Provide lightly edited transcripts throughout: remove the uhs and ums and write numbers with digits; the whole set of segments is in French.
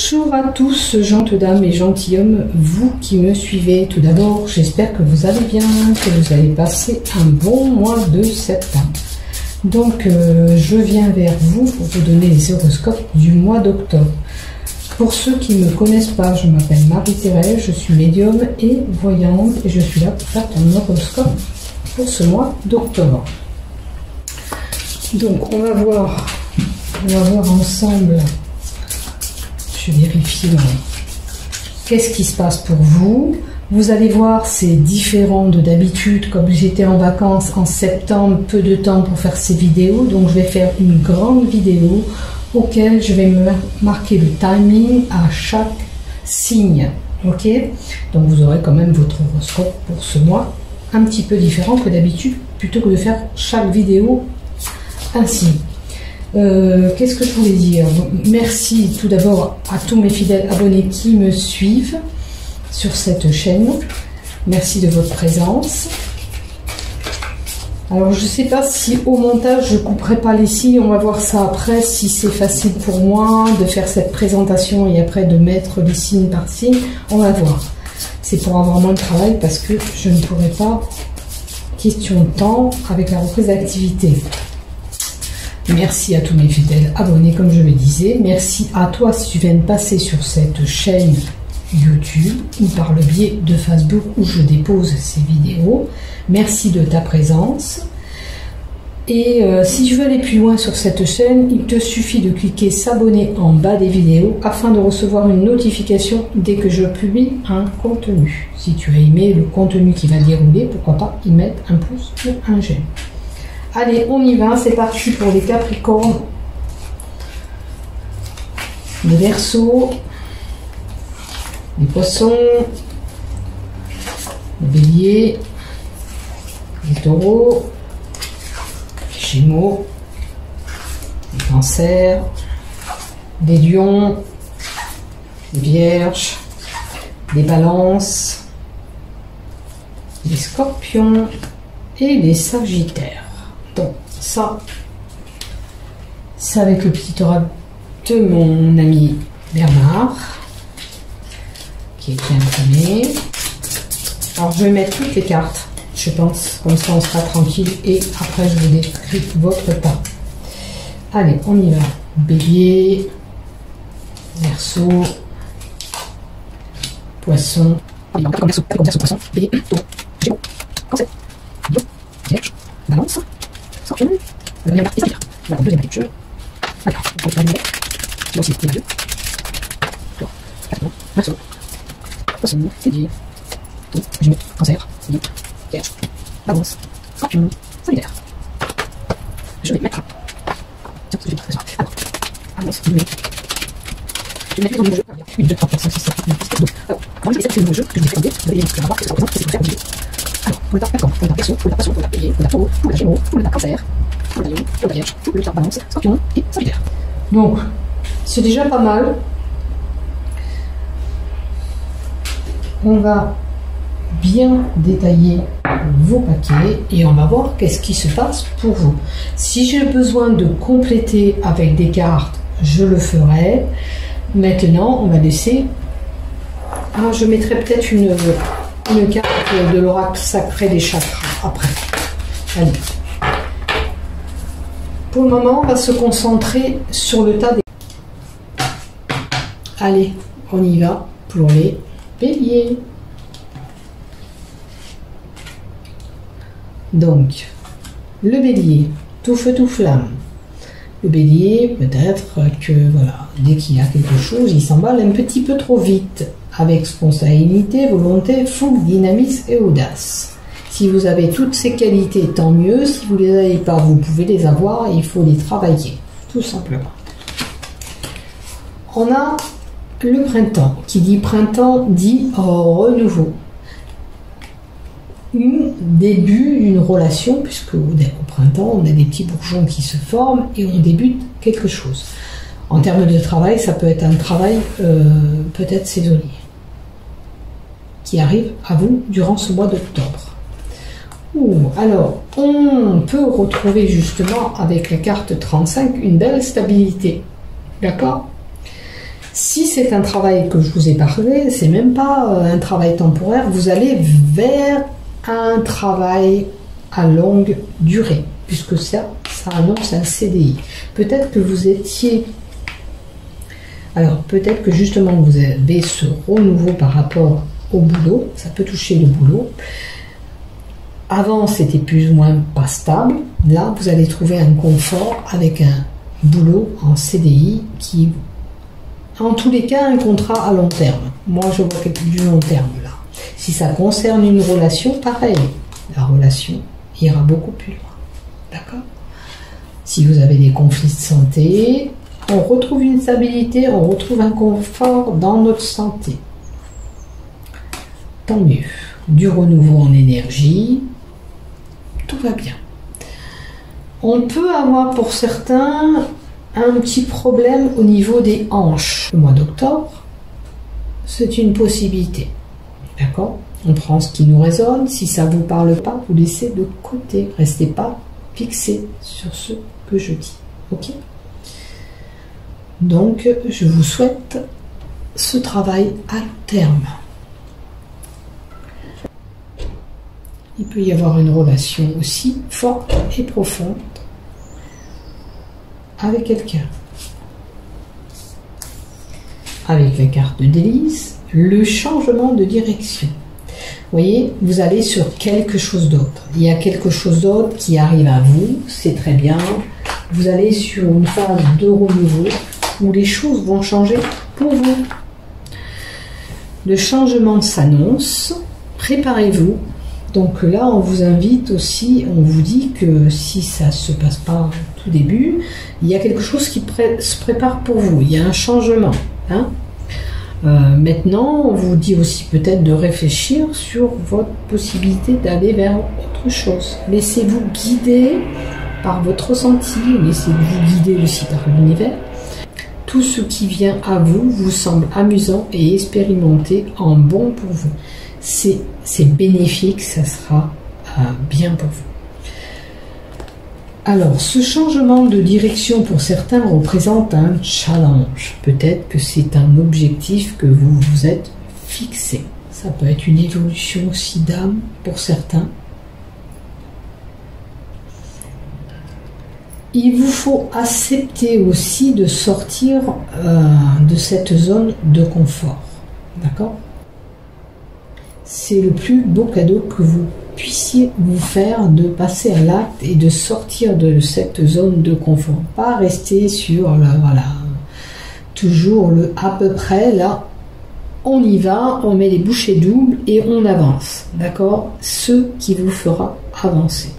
Bonjour à tous, gentes dames et gentilshommes, vous qui me suivez. Tout d'abord, j'espère que vous allez bien, que vous avez passé un bon mois de septembre. Donc, je viens vers vous pour vous donner les horoscopes du mois d'octobre. Pour ceux qui ne me connaissent pas, je m'appelle Marie-Thérèse, je suis médium et voyante et je suis là pour faire ton horoscope pour ce mois d'octobre. Donc, on va voir ensemble. Je vérifie qu'est-ce qui se passe pour vous. Vous allez voir, c'est différent de d'habitude. Comme j'étais en vacances en septembre, peu de temps pour faire ces vidéos, donc je vais faire une grande vidéo auquel je vais me marquer le timing à chaque signe. Ok, donc vous aurez quand même votre horoscope pour ce mois, un petit peu différent que d'habitude, plutôt que de faire chaque vidéo ainsi. Qu'est-ce que je voulais dire? Merci tout d'abord à tous mes fidèles abonnés qui me suivent sur cette chaîne. Merci de votre présence. Alors je ne sais pas si au montage je ne couperai pas les signes, on va voir ça après, si c'est facile pour moi de faire cette présentation et après de mettre les signes par signe, on va voir. C'est pour avoir moins de travail parce que je ne pourrai pas, question de temps, avec la reprise d'activité. Merci à tous mes fidèles abonnés, comme je le disais. Merci à toi si tu viens de passer sur cette chaîne YouTube ou par le biais de Facebook où je dépose ces vidéos. Merci de ta présence. Et si tu veux aller plus loin sur cette chaîne, il te suffit de cliquer s'abonner en bas des vidéos afin de recevoir une notification dès que je publie un contenu. Si tu as aimé le contenu qui va dérouler, pourquoi pas y mettre un pouce ou un j'aime. Allez, on y va, c'est parti pour les Capricornes, les Verseaux, les Poissons, les Béliers, les Taureaux, les Gémeaux, les Cancers, les Lions, les Vierges, les Balances, les Scorpions et les Sagittaires. Bon, ça, c'est avec le petit oracle de mon ami Bernard, qui est imprimé. Alors, je vais mettre toutes les cartes, je pense, comme ça on sera tranquille, et après je vous décris votre tas. Allez, on y va. Bélier, Verseau, Poisson, Poisson, Bélier, Taureau, Gémeaux, Cancer, Lion, Vierge, Balance, Scorpion, deuxième partie, voilà, deuxième partie de jeu. Alors, on va aller là aussi, les deux. Verseau, Poisson, Bélier, Taureau, Gémeaux, Cancer, Lion, Vierge, Balance, Scorpion, Sagittaire. Je vais mettre. Tiens, je vais mettre ça. Alors, avance, je vais mettre dans le jeu. 1, 2, 3, 4, 5, 6, 7, 8, 9, 10, 12. Alors, quand je vais essayer de jeu que je vais faire, vous allez voir que ça représente ce que ça représente. Alors, pour le tas Capricorne, pour le tas Verseau, pour le tas Poisson, pour le tas Bélier, pour le tas Taureau, pour le tas Gémeaux, pour le tas Cancer, pour le tas Lion, pour le tas Vierge, pour le tas Balance, Scorpion et Sagittaire. Donc, c'est déjà pas mal. On va bien détailler vos paquets et on va voir qu'est-ce qui se passe pour vous. Si j'ai besoin de compléter avec des cartes, je le ferai. Maintenant, on va laisser. Ah, je mettrai peut-être une carte de l'oracle sacré des chakras après. Allez. Pour le moment, on va se concentrer sur le tas des. Allez, on y va pour les Béliers. Donc, le Bélier, tout feu, tout flamme. Le Bélier, peut-être que, voilà, dès qu'il y a quelque chose, il s'emballe un petit peu trop vite, avec spontanéité, volonté, fougue, dynamisme et audace. Si vous avez toutes ces qualités, tant mieux. Si vous ne les avez pas, vous pouvez les avoir et il faut les travailler, tout simplement. On a le printemps. Qui dit printemps dit renouveau. Début d'une relation, puisque au printemps, on a des petits bourgeons qui se forment et on débute quelque chose. En termes de travail, ça peut être un travail peut-être saisonnier qui arrive à vous durant ce mois d'octobre. Alors, on peut retrouver justement avec la carte 35 une belle stabilité. D'accord ? Si c'est un travail que je vous ai parlé, c'est même pas un travail temporaire, vous allez vers un travail à longue durée, puisque ça annonce un CDI. Peut-être que vous étiez... Alors, peut-être que justement vous avez ce renouveau par rapport au boulot, ça peut toucher le boulot. Avant, c'était plus ou moins pas stable. Là, vous allez trouver un confort avec un boulot en CDI qui, en tous les cas, un contrat à long terme. Moi, je vois du long terme là. Si ça concerne une relation, pareil. La relation ira beaucoup plus loin. D'accord? Si vous avez des conflits de santé, on retrouve une stabilité, on retrouve un confort dans notre santé. Tant mieux. Du renouveau en énergie, tout va bien. On peut avoir pour certains un petit problème au niveau des hanches. Le mois d'octobre, c'est une possibilité. D'accord? On prend ce qui nous résonne. Si ça ne vous parle pas, vous laissez de côté. Restez pas fixé sur ce que je dis. Ok? Donc, je vous souhaite ce travail à long terme. Il peut y avoir une relation aussi forte et profonde avec quelqu'un. Avec la carte de délice, le changement de direction. Vous voyez, vous allez sur quelque chose d'autre. Il y a quelque chose d'autre qui arrive à vous, c'est très bien. Vous allez sur une phase de renouveau où les choses vont changer pour vous. Le changement s'annonce, préparez-vous. Donc là, on vous invite aussi, on vous dit que si ça ne se passe pas au tout début, il y a quelque chose qui se prépare pour vous. Il y a un changement. Hein. Maintenant, on vous dit aussi peut-être de réfléchir sur votre possibilité d'aller vers autre chose. Laissez-vous guider par votre ressenti, laissez-vous guider aussi par l'univers. Tout ce qui vient à vous vous semble amusant et expérimenté en bon pour vous. C'est bénéfique, ça sera bien pour vous. Alors, ce changement de direction pour certains représente un challenge. Peut-être que c'est un objectif que vous vous êtes fixé. Ça peut être une évolution aussi d'âme pour certains. Il vous faut accepter aussi de sortir de cette zone de confort. D'accord ? C'est le plus beau cadeau que vous puissiez vous faire, de passer à l'acte et de sortir de cette zone de confort. Pas rester sur voilà, toujours le à peu près, là, on y va, on met les bouchées doubles et on avance. D'accord ? Ce qui vous fera avancer.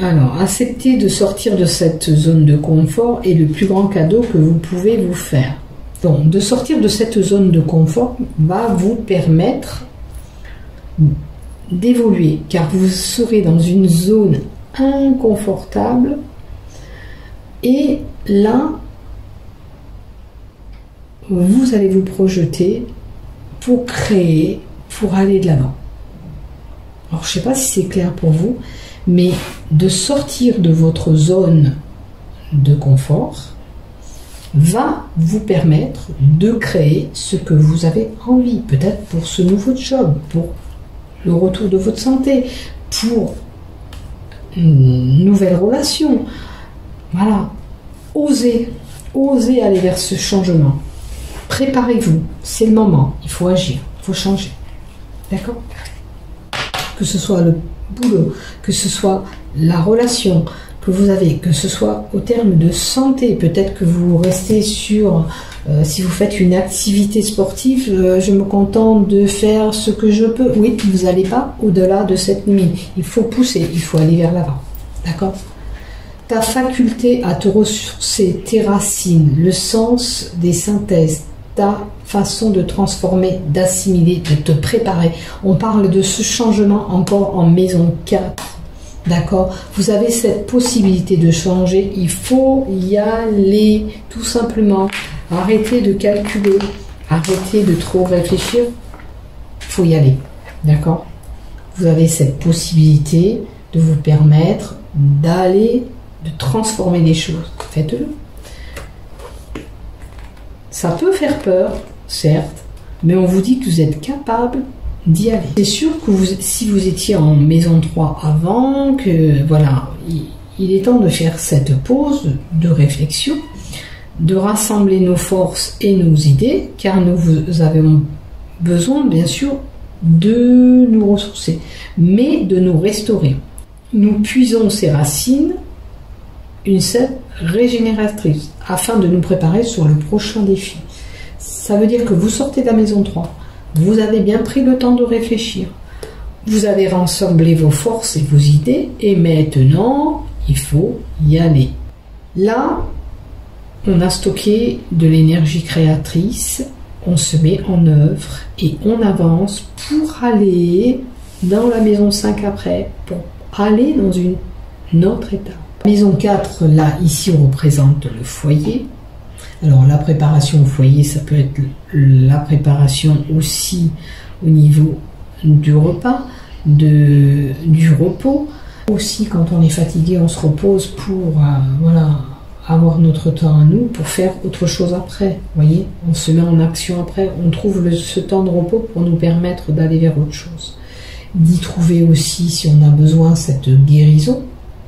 Alors, accepter de sortir de cette zone de confort est le plus grand cadeau que vous pouvez vous faire. Donc, de sortir de cette zone de confort va vous permettre d'évoluer, car vous serez dans une zone inconfortable et là, vous allez vous projeter pour créer, pour aller de l'avant. Alors, je ne sais pas si c'est clair pour vous, mais de sortir de votre zone de confort va vous permettre de créer ce que vous avez envie. Peut-être pour ce nouveau job, pour le retour de votre santé, pour une nouvelle relation. Voilà. Osez aller vers ce changement. Préparez-vous. C'est le moment. Il faut agir. Il faut changer. D'accord ? Que ce soit le boulot, que ce soit la relation que vous avez, que ce soit au terme de santé, peut-être que vous restez sur, si vous faites une activité sportive, je me contente de faire ce que je peux. Oui, vous n'allez pas au-delà de cette limite. Il faut pousser, il faut aller vers l'avant. D'accord ? Ta faculté à te ressourcer, tes racines, le sens des synthèses, ta façon de transformer, d'assimiler, de te préparer. On parle de ce changement encore en maison 4. D'accord ? Vous avez cette possibilité de changer. Il faut y aller, tout simplement. Arrêtez de calculer. Arrêtez de trop réfléchir. Il faut y aller. D'accord ? Vous avez cette possibilité de vous permettre d'aller, de transformer les choses. Faites-le. Ça peut faire peur, certes, mais on vous dit que vous êtes capable d'y aller. C'est sûr que si vous étiez en maison 3 avant, que voilà, il est temps de faire cette pause de réflexion, de rassembler nos forces et nos idées, car nous avons besoin, bien sûr, de nous ressourcer, mais de nous restaurer. Nous puisons ces racines, une scène régénératrice, afin de nous préparer sur le prochain défi. Ça veut dire que vous sortez de la maison 3, vous avez bien pris le temps de réfléchir, vous avez rassemblé vos forces et vos idées, et maintenant, il faut y aller. Là, on a stocké de l'énergie créatrice, on se met en œuvre et on avance pour aller dans la maison 5 après, pour aller dans une autre étape. Maison 4, là, ici, on représente le foyer. Alors, la préparation au foyer, ça peut être la préparation aussi au niveau du repas, du repos. Aussi, quand on est fatigué, on se repose pour voilà, avoir notre temps à nous, pour faire autre chose après. Vous voyez, on se met en action après, on trouve ce temps de repos pour nous permettre d'aller vers autre chose. D'y trouver aussi, si on a besoin, cette guérison.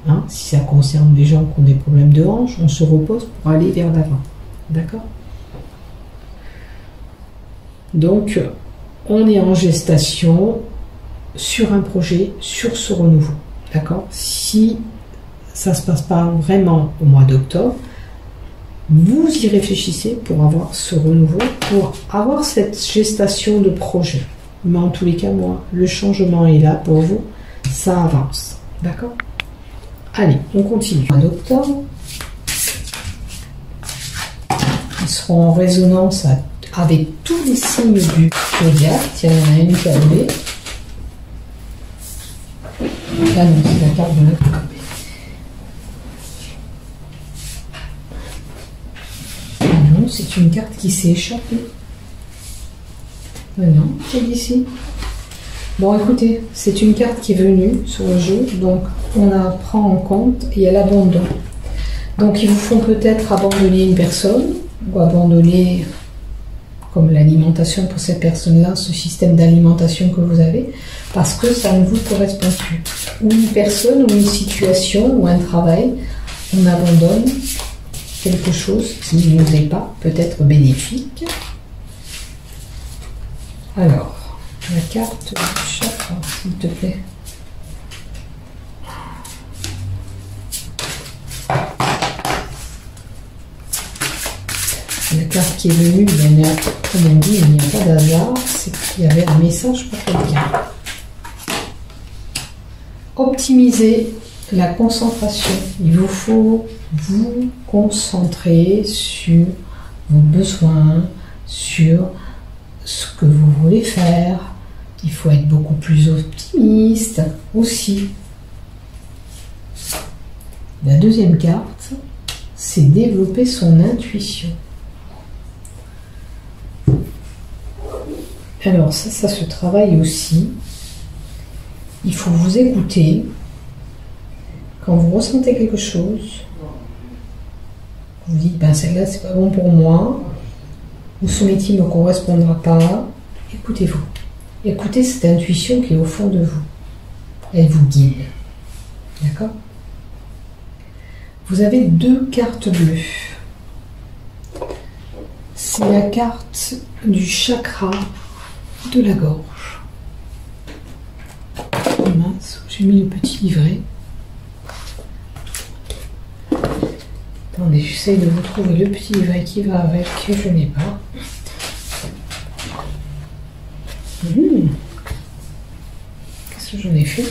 Hein, si ça concerne des gens qui ont des problèmes de hanche, on se repose pour aller vers l'avant. D'accord? Donc, on est en gestation sur un projet, sur ce renouveau. D'accord? Si ça ne se passe pas vraiment au mois d'octobre, vous y réfléchissez pour avoir ce renouveau, pour avoir cette gestation de projet. Mais en tous les cas, moi, le changement est là pour vous, ça avance. D'accord? Allez, on continue. En octobre, ils seront en résonance avec tous les signes du zodiaque. Tiens, il y en a une qui a levé. Là, non, c'est la carte de l'octobre. Non, c'est une carte qui s'est échappée. Non, c'est d'ici. Bon, écoutez, c'est une carte qui est venue sur le jeu, donc on la prend en compte et elle abandonne. Donc, ils vous font peut-être abandonner une personne ou abandonner, comme l'alimentation pour cette personne-là, ce système d'alimentation que vous avez, parce que ça ne vous correspond plus. Ou une personne, ou une situation, ou un travail, on abandonne quelque chose qui ne nous est pas peut-être bénéfique. Alors, la carte du chakra, s'il te plaît. La carte qui est venue, comme on dit, il n'y a pas d'hasard, c'est qu'il y avait un message pour quelqu'un. Optimiser la concentration. Il vous faut vous concentrer sur vos besoins, sur ce que vous voulez faire. Il faut être beaucoup plus optimiste aussi. La deuxième carte, c'est développer son intuition. Alors ça se travaille aussi. Il faut vous écouter. Quand vous ressentez quelque chose, vous dites, ben celle-là c'est pas bon pour moi, ou ce métier ne me correspondra pas, écoutez-vous. Écoutez cette intuition qui est au fond de vous. Elle vous guide. D'accord? Vous avez deux cartes bleues. C'est la carte du chakra de la gorge. Oh mince, j'ai mis le petit livret. Attendez, j'essaye de vous trouver le petit livret qui va avec, que je n'ai pas. Qu'est-ce que j'en ai fait?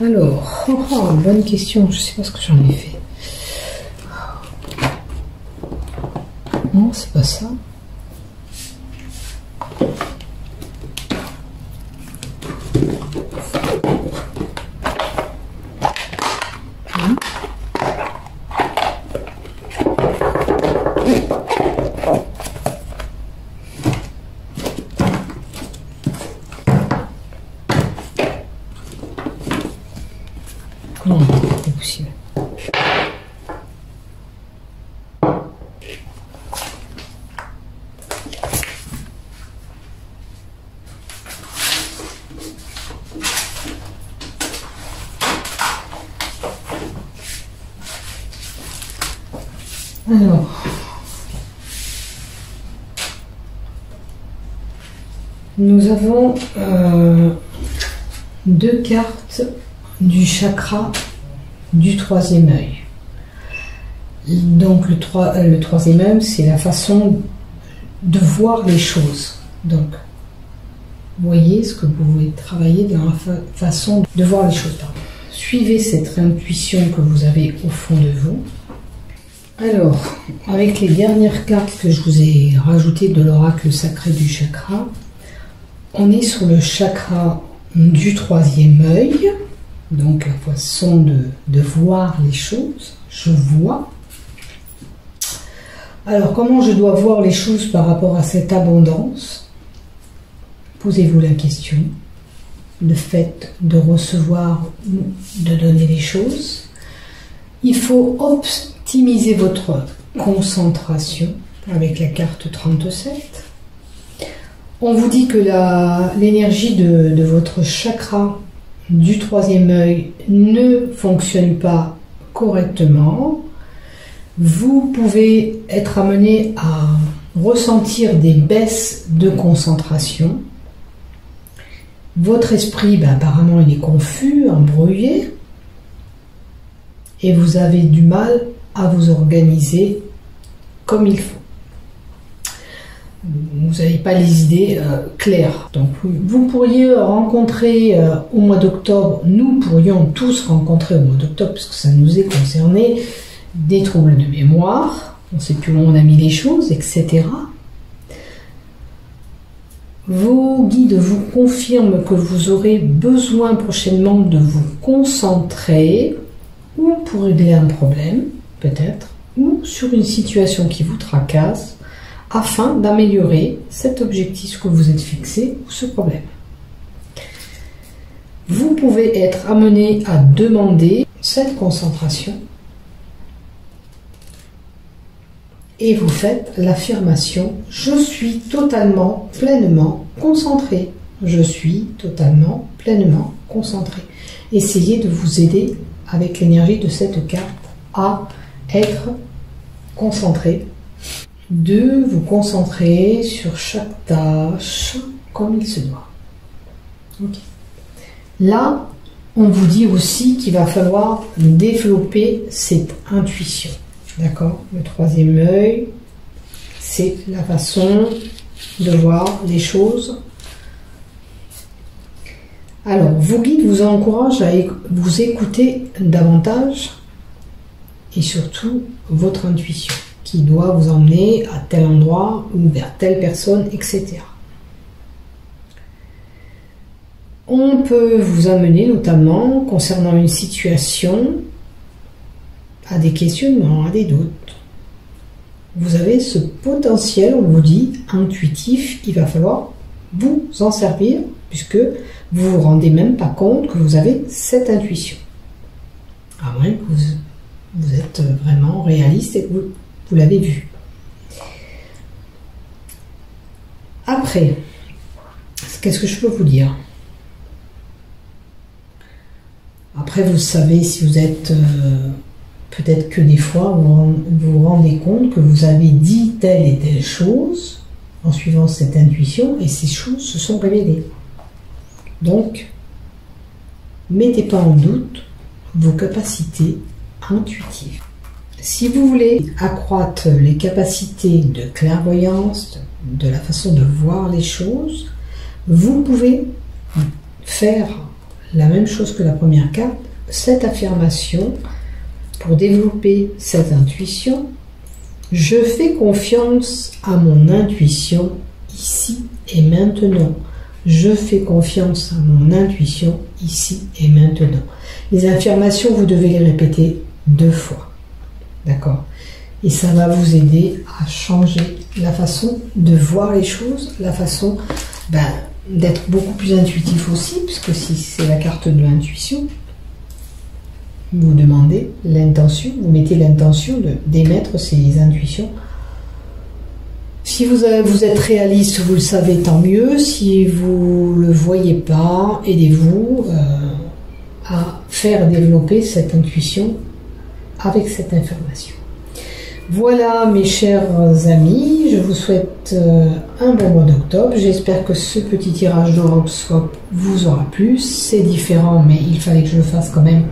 Alors, bonne question, je ne sais pas ce que j'en ai fait. Non, c'est pas ça. Non, c'est possible. Alors, nous avons deux cartes du chakra du troisième œil. Donc le troisième œil, c'est la façon de voir les choses. Donc, voyez ce que vous pouvez travailler dans la façon de voir les choses. Suivez cette intuition que vous avez au fond de vous. Alors, avec les dernières cartes que je vous ai rajoutées de l'oracle sacré du chakra, on est sur le chakra du troisième œil, donc la façon de voir les choses. Je vois. Alors, comment je dois voir les choses par rapport à cette abondance? Posez-vous la question. Le fait de recevoir ou de donner les choses. Il faut optimiser votre concentration avec la carte 37. On vous dit que l'énergie de votre chakra du troisième œil ne fonctionne pas correctement. Vous pouvez être amené à ressentir des baisses de concentration. Votre esprit, apparemment, il est confus, embrouillé. Et vous avez du mal à vous organiser comme il faut. Vous n'avez pas les idées claires. Donc vous pourriez rencontrer au mois d'octobre, nous pourrions tous rencontrer au mois d'octobre, parce que ça nous est concerné, des troubles de mémoire, on ne sait plus où on a mis les choses, etc. Vos guides vous confirment que vous aurez besoin prochainement de vous concentrer, ou pour régler un problème, peut-être, ou sur une situation qui vous tracasse, afin d'améliorer cet objectif que vous êtes fixé ou ce problème. Vous pouvez être amené à demander cette concentration et vous faites l'affirmation « Je suis totalement, pleinement concentré ». Je suis totalement, pleinement concentré. Essayez de vous aider avec l'énergie de cette carte à être concentré, de vous concentrer sur chaque tâche comme il se doit. Okay. Là, on vous dit aussi qu'il va falloir développer cette intuition. D'accord? Le troisième œil, c'est la façon de voir les choses. Alors, vos guides vous encouragent à vous écouter davantage et surtout votre intuition qui doit vous emmener à tel endroit ou vers telle personne, etc. On peut vous amener notamment concernant une situation à des questionnements, à des doutes. Vous avez ce potentiel, on vous dit, intuitif, il va falloir vous en servir puisque vous ne vous rendez même pas compte que vous avez cette intuition. À moins que vous êtes vraiment réaliste et que vous l'avez vu. Après, qu'est-ce que je peux vous dire? Après, vous savez si vous êtes... peut-être que des fois, vous vous rendez compte que vous avez dit telle et telle chose en suivant cette intuition et ces choses se sont révélées. Donc, mettez pas en doute vos capacités intuitives. Si vous voulez accroître les capacités de clairvoyance, de la façon de voir les choses, vous pouvez faire la même chose que la première carte, cette affirmation pour développer cette intuition. Je fais confiance à mon intuition ici et maintenant. Je fais confiance à mon intuition ici et maintenant. Les affirmations, vous devez les répéter 2 fois. D'accord? Et ça va vous aider à changer la façon de voir les choses, la façon d'être beaucoup plus intuitif aussi, puisque si c'est la carte de l'intuition. vous demandez l'intention, vous mettez l'intention d'émettre ces intuitions. Si vous êtes réaliste, vous le savez, tant mieux. Si vous ne le voyez pas, aidez-vous à faire développer cette intuition avec cette information. Voilà mes chers amis, je vous souhaite un bon mois d'octobre. J'espère que ce petit tirage d'horoscope vous aura plu. C'est différent, mais il fallait que je le fasse quand même,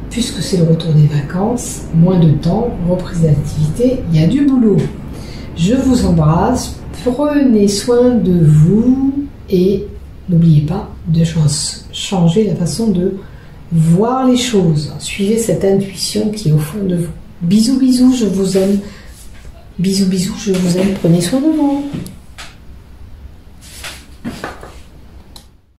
puisque c'est le retour des vacances, moins de temps, reprise d'activité, il y a du boulot. Je vous embrasse, prenez soin de vous et n'oubliez pas de changer la façon de voir les choses. Suivez cette intuition qui est au fond de vous. Bisous, bisous, je vous aime. Bisous, bisous, je vous aime. Prenez soin de vous.